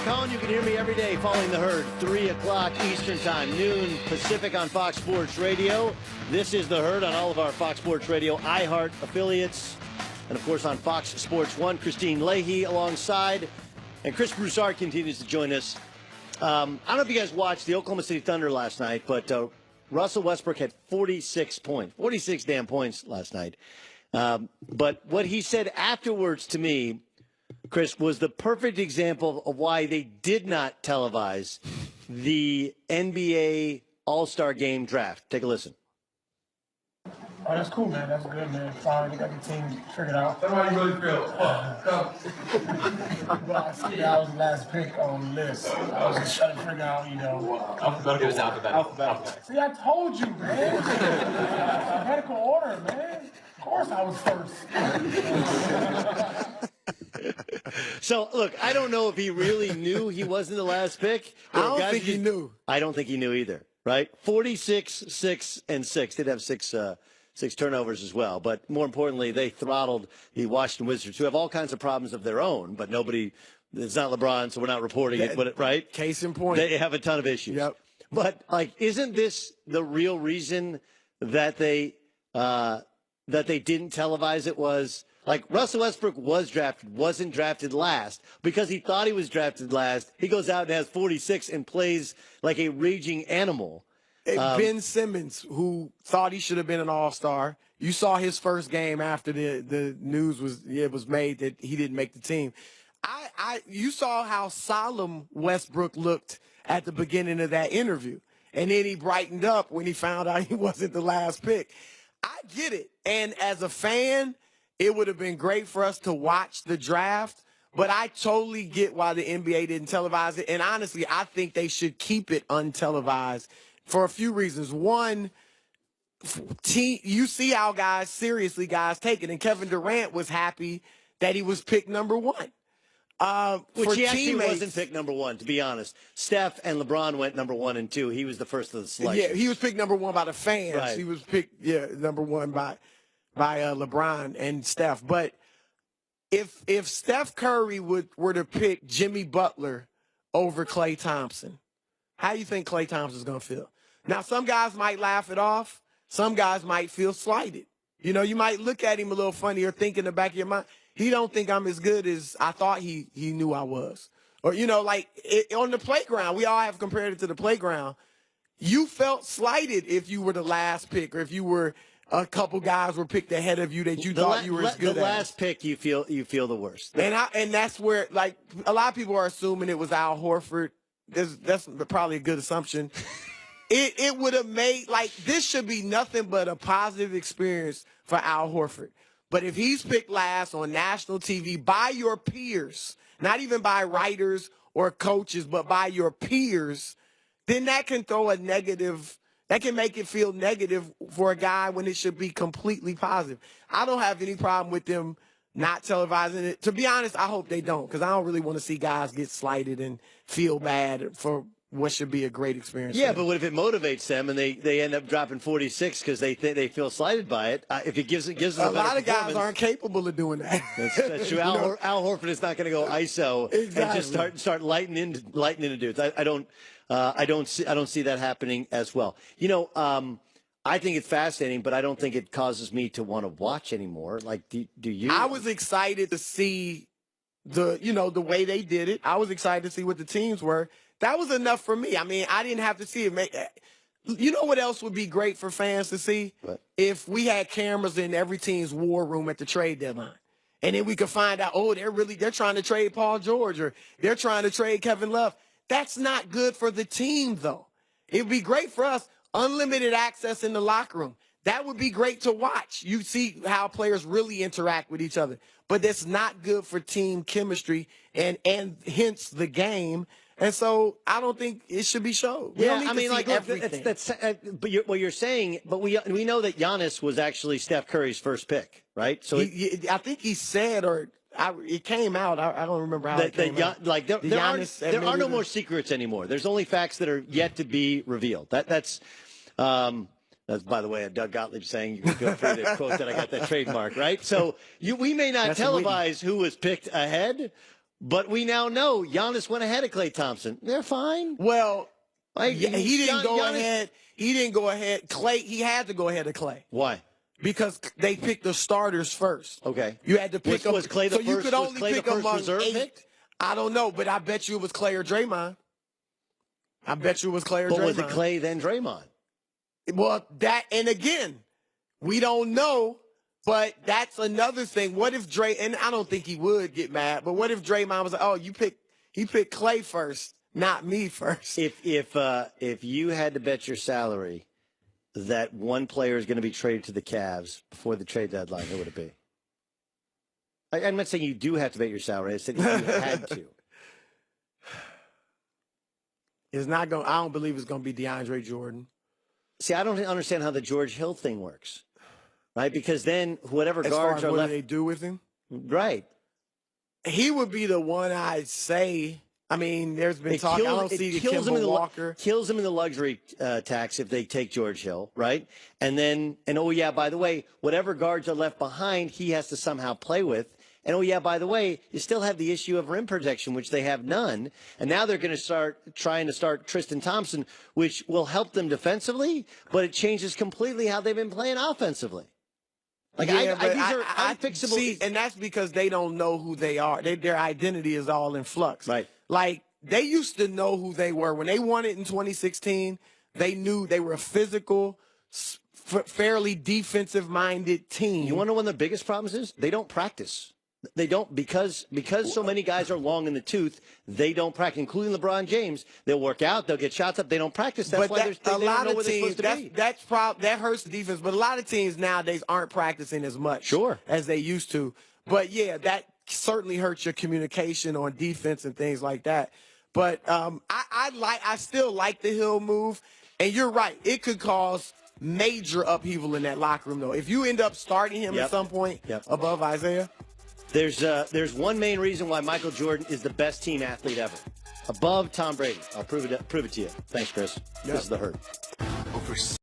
Cohen. You can hear me every day following the herd, 3 o'clock Eastern Time, noon Pacific on Fox Sports Radio. This is the herd on all of our Fox Sports Radio iHeart affiliates. And, of course, on Fox Sports 1, Christine Leahy alongside. And Chris Broussard continues to join us. I don't know if you guys watched the Oklahoma City Thunder last night, but Russell Westbrook had 46 damn points last night. But what he said afterwards to me, Chris, was the perfect example of why they did not televise the NBA All-Star Game draft. Take a listen. Oh, that's cool, man. That's good, man. Sorry, they got the team figured out. That's how you really feel. Well, I see I was the last pick on the list. I was just trying to figure out, Alphabetical. It was alphabetical. See, I told you, man. Alphabetical order, man. Of course I was first. So, look, I don't know if he really knew he wasn't the last pick. I don't think he knew. I don't think he knew either, right? 46, 6, and 6. Did have six turnovers as well. But more importantly, they throttled the Washington Wizards, who have all kinds of problems of their own, but it's not LeBron, so we're not reporting it, right? Case in point. They have a ton of issues. Yep. But, isn't this the real reason that they didn't televise it? Was Russell Westbrook wasn't drafted last because he thought he was drafted last. He goes out and has 46 and plays like a raging animal. Ben Simmons, who thought he should have been an all-star, you saw his first game after the news was made that he didn't make the team. You saw how solemn Westbrook looked at the beginning of that interview, and then he brightened up when he found out he wasn't the last pick. I get it, and as a fan, it would have been great for us to watch the draft, but I totally get why the NBA didn't televise it, and honestly, I think they should keep it untelevised for a few reasons. One, you see how guys take it, and Kevin Durant was happy that he was picked number one. Which he actually wasn't picked number one, to be honest. Steph and LeBron went number 1 and 2. He was the first of the selection. Yeah, he was picked number one by the fans. Right. He was picked, number one by LeBron and Steph. But if Steph Curry were to pick Jimmy Butler over Klay Thompson, how do you think Klay Thompson's going to feel? Now, some guys might laugh it off. Some guys might feel slighted. You might look at him a little funny or think in the back of your mind, he don't think I'm as good as I thought he knew I was. Or, on the playground, we all have compared it to the playground. You felt slighted if you were the last pick or if you were a couple guys were picked ahead of you that you thought you were as good as. The last pick, you feel the worst. And that's where, a lot of people are assuming it was Al Horford. That's probably a good assumption. It would have made, this should be nothing but a positive experience for Al Horford. But if he's picked last on national TV by your peers, not even by writers or coaches, but by your peers, then that can throw a negative, that can make it feel negative for a guy when it should be completely positive. I don't have any problem with them not televising it. To be honest, I hope they don't, because I don't really want to see guys get slighted and feel bad for what should be a great experience. Yeah, but what if it motivates them and they end up dropping 46 because they feel slighted by it? If it gives them a lot of guys aren't capable of doing that. That's true. Al Horford is not going to go ISO exactly. and just start lighting into dudes. I don't see that happening as well. I think it's fascinating, but I don't think it causes me to want to watch anymore. Do you? I was excited to see the way they did it. I was excited to see what the teams were. That was enough for me. I mean, I didn't have to see it. You know what else would be great for fans to see? What? If we had cameras in every team's war room at the trade deadline. And then we could find out, they're trying to trade Paul George or they're trying to trade Kevin Love. That's not good for the team, though. It would be great for us. Unlimited access in the locker room. That would be great to watch. You see how players really interact with each other. But that's not good for team chemistry and hence the game. And so I don't think it should be shown. Yeah, I mean, that's but what you're saying. But we know that Giannis was actually Steph Curry's first pick, right? So I think he said, it came out. I don't remember how it came out. There are no more secrets anymore. There's only facts that are yet to be revealed. That's by the way, Doug Gottlieb saying you can feel free to quote that I got that trademark, right? So we may not televise who was picked ahead, But we now know Giannis went ahead of Klay Thompson. They're fine. Well, Like, he didn't go Giannis- ahead. He didn't go ahead. Klay, he had to go ahead of Klay. Why? Because they picked the starters first. Okay. You had to pick up. Was Klay the so you first- could was only Klay the pick first among reserve 8. pick? I don't know, but I bet you it was Klay or Draymond. I bet you it was Klay or But Draymond. was it Klay then Draymond? Well, and again, we don't know, but that's another thing. What if and I don't think he would get mad, but what if Draymond was like, oh, he picked Klay first, not me first? If you had to bet your salary that one player is going to be traded to the Cavs before the trade deadline, who would it be? I'm not saying you do have to bet your salary. I said if you had to. It's not going. I don't believe it's going to be DeAndre Jordan. See, I don't understand how the George Hill thing works, right? Because then whatever As guards far as are what left, do they do with him? right? He would be the one I'd say. I mean, there's been talk. I don't see the Kemba Walker. Kills him in the luxury tax if they take George Hill, right? And oh yeah, by the way, whatever guards are left behind, he has to somehow play with. And oh yeah, by the way, you still have the issue of rim protection, which they have none. And now they're going to start Tristan Thompson, which will help them defensively, but it changes completely how they've been playing offensively. Like these are unfixable. See, and that's because they don't know who they are. Their identity is all in flux. Right. Like they used to know who they were when they won it in 2016. They knew they were a physical, fairly defensive-minded team. You want to know one of the biggest problems is? They don't practice. They don't because so many guys are long in the tooth. They don't practice, including LeBron James. They'll work out, they'll get shots up. They don't practice. That's why they don't know where they're supposed to be. That hurts the defense. But a lot of teams nowadays aren't practicing as much, as they used to. But yeah, that certainly hurts your communication on defense and things like that. But I still like the Hill move, and you're right. It could cause major upheaval in that locker room, though. If you end up starting him at some point above Isaiah. There's one main reason why Michael Jordan is the best team athlete ever, above Tom Brady. I'll prove it to you. Thanks, Chris. This is The Herd.